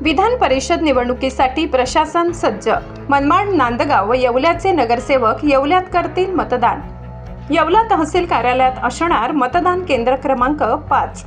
विधान परिषद निवडणुकीसाठी प्रशासन सज्ज। मनमाड, नांदगाव व येवल्याचे नगरसेवक येवल्यात करतील मतदान। येवला तहसील कार्यालयात असणार मतदान केंद्र क्रमांक 5।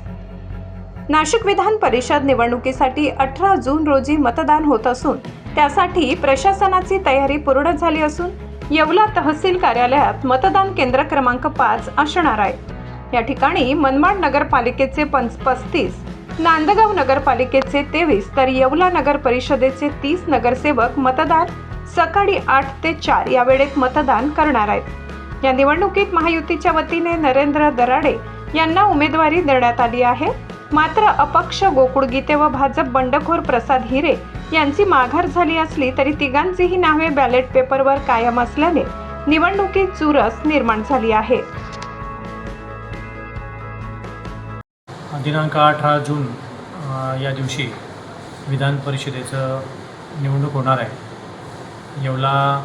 नाशिक विधान परिषद निवडणुकीसाठी 18 जून रोजी मतदान होत असून त्यासाठी प्रशासनाची तयारी पूर्ण झाली असून येवला तहसील कार्यालयात मतदान केंद्र क्रमांक 5 असणार आहे। या ठिकाणी मनमाड नगरपालिकेचे 35, नांदगाव नगरपालिकेचे 23 तर येवला नगर परिषदेचे 30 नगरसेवक मतदार सकाळी 8 ते 4 या वेळेत मतदान करणार आहेत। या निवडणुकीत महायुतीच्या वतीने नरेंद्र दराडे यांना उमेदवारी देण्यात आली आहे। मात्र अपक्ष गोकुळ गीते व भाजप बंडखोर प्रसाद हिरे यांची माघार झाली असली तरी तिघांचीही नावे बॅलेट पेपरवर कायम असल्याने निवडणुकीत चुरस निर्माण झाली आहे। दिनांक 18 जून या दिवशी विधान परिषदेचं निवडणूक होणार आहे। येवला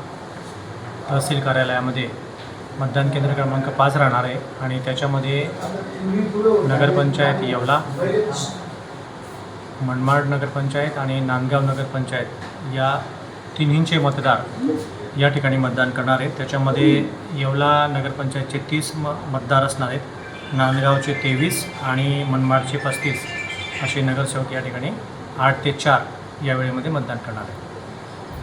तहसील कार्यालयामध्ये मतदान केंद्र क्रमांक 5 राहणार आहे आणि त्याच्यामध्ये नगरपंचायत येवला, मनमाड नगरपंचायत आणि नांदगाव नगरपंचायत या तिन्हींचे मतदार या ठिकाणी मतदान करणार आहेत। त्याच्यामध्ये येवला नगरपंचायतचे 30 मतदार असणार आहेत, नांदगावचे 23 आणि मनमाडचे 35 असे नगरसेवक या ठिकाणी 8 ते 4 या वेळेमध्ये मतदान करणार आहेत।